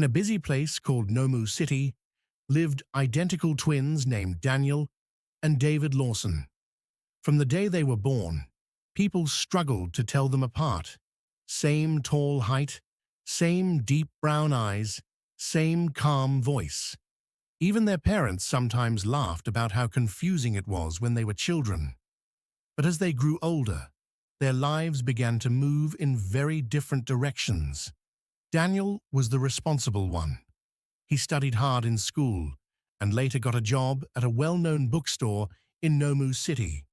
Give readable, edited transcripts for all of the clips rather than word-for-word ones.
In a busy place called Nomu City lived identical twins named Daniel and David Lawson. From the day they were born, people struggled to tell them apart. Same tall height, same deep brown eyes, same calm voice. Even their parents sometimes laughed about how confusing it was when they were children. But as they grew older, their lives began to move in very different directions. Daniel was the responsible one. He studied hard in school and later got a job at a well-known bookstore in Nomu City.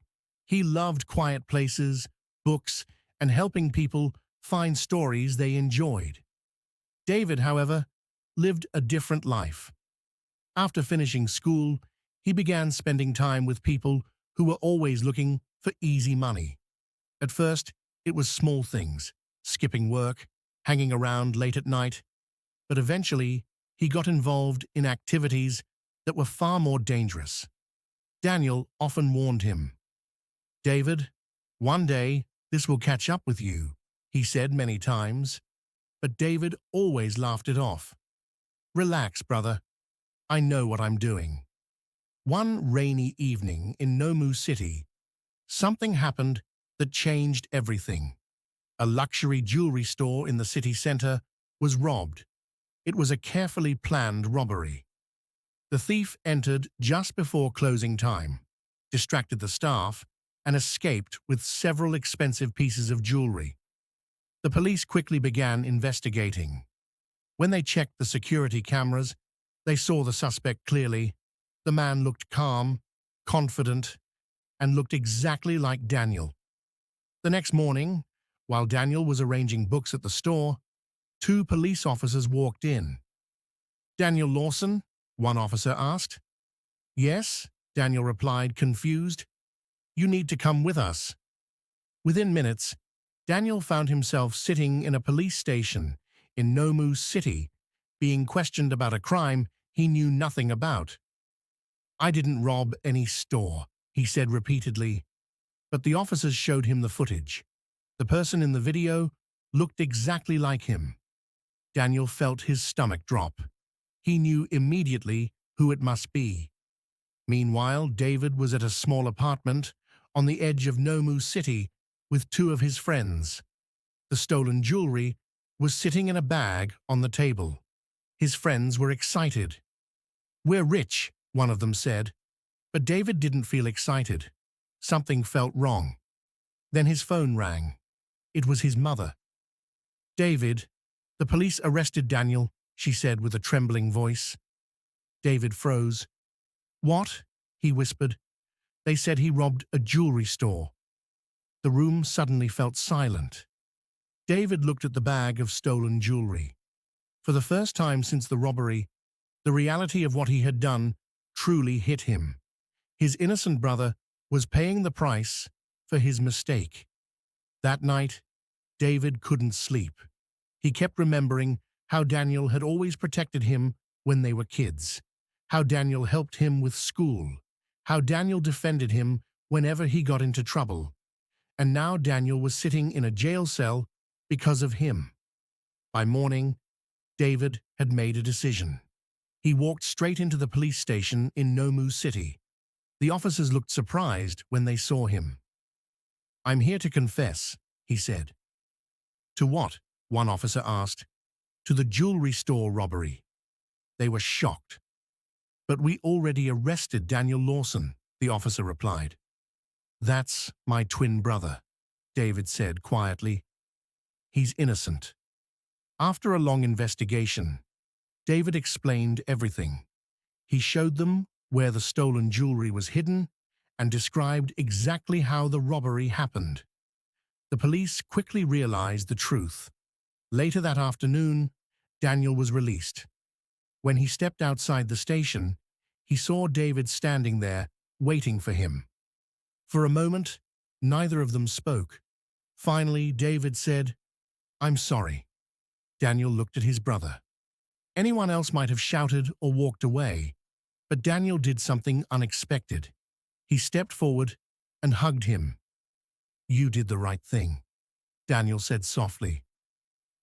He loved quiet places, books, and helping people find stories they enjoyed. David, however, lived a different life. After finishing school, he began spending time with people who were always looking for easy money. At first, it was small things, skipping work, hanging around late at night, but eventually he got involved in activities that were far more dangerous. Daniel often warned him. "David, one day this will catch up with you," he said many times, but David always laughed it off. "Relax, brother. I know what I'm doing." One rainy evening in Nomu City, something happened that changed everything. A luxury jewelry store in the city center was robbed. It was a carefully planned robbery. The thief entered just before closing time, distracted the staff, and escaped with several expensive pieces of jewelry. The police quickly began investigating. When they checked the security cameras, they saw the suspect clearly. The man looked calm, confident, and looked exactly like Daniel. The next morning, while Daniel was arranging books at the store, two police officers walked in. "Daniel Lawson?" one officer asked. "Yes," Daniel replied, confused. "You need to come with us." Within minutes, Daniel found himself sitting in a police station in Nomu City, being questioned about a crime he knew nothing about. "I didn't rob any store," he said repeatedly, but the officers showed him the footage. The person in the video looked exactly like him. Daniel felt his stomach drop. He knew immediately who it must be. Meanwhile, David was at a small apartment on the edge of Nomu City with two of his friends. The stolen jewelry was sitting in a bag on the table. His friends were excited. "We're rich," one of them said. But David didn't feel excited. Something felt wrong. Then his phone rang. It was his mother. "David, the police arrested Daniel," she said with a trembling voice. David froze. "What?" he whispered. "They said he robbed a jewelry store." The room suddenly felt silent. David looked at the bag of stolen jewelry. For the first time since the robbery, the reality of what he had done truly hit him. His innocent brother was paying the price for his mistake. That night, David couldn't sleep. He kept remembering how Daniel had always protected him when they were kids, how Daniel helped him with school, how Daniel defended him whenever he got into trouble. And now Daniel was sitting in a jail cell because of him. By morning, David had made a decision. He walked straight into the police station in Nomu City. The officers looked surprised when they saw him. "I'm here to confess," he said. "To what?" one officer asked. "To the jewelry store robbery." They were shocked. "But we already arrested Daniel Lawson," the officer replied. "That's my twin brother," David said quietly. "He's innocent." After a long investigation, David explained everything. He showed them where the stolen jewelry was hidden and described exactly how the robbery happened. The police quickly realized the truth. Later that afternoon, Daniel was released. When he stepped outside the station, he saw David standing there, waiting for him. For a moment, neither of them spoke. Finally, David said, "I'm sorry." Daniel looked at his brother. Anyone else might have shouted or walked away, but Daniel did something unexpected. He stepped forward and hugged him. "You did the right thing," Daniel said softly.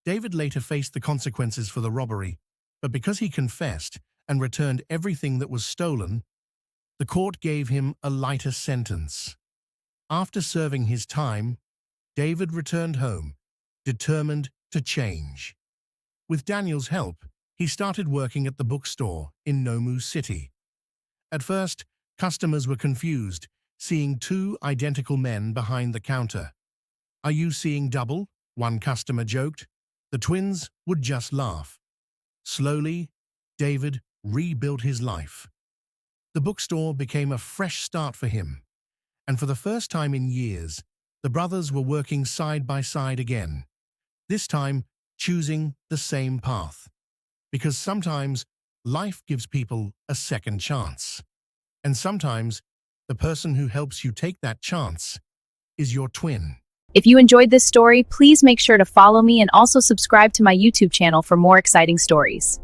David later faced the consequences for the robbery, but because he confessed and returned everything that was stolen, the court gave him a lighter sentence. After serving his time, David returned home, determined to change. With Daniel's help, he started working at the bookstore in Nomu City. At first, customers were confused, seeing two identical men behind the counter. "Are you seeing double?" one customer joked. The twins would just laugh. Slowly, David rebuilt his life. The bookstore became a fresh start for him, and for the first time in years, the brothers were working side by side again, this time choosing the same path. Because sometimes life gives people a second chance. And sometimes the person who helps you take that chance is your twin. If you enjoyed this story, please make sure to follow me and also subscribe to my YouTube channel for more exciting stories.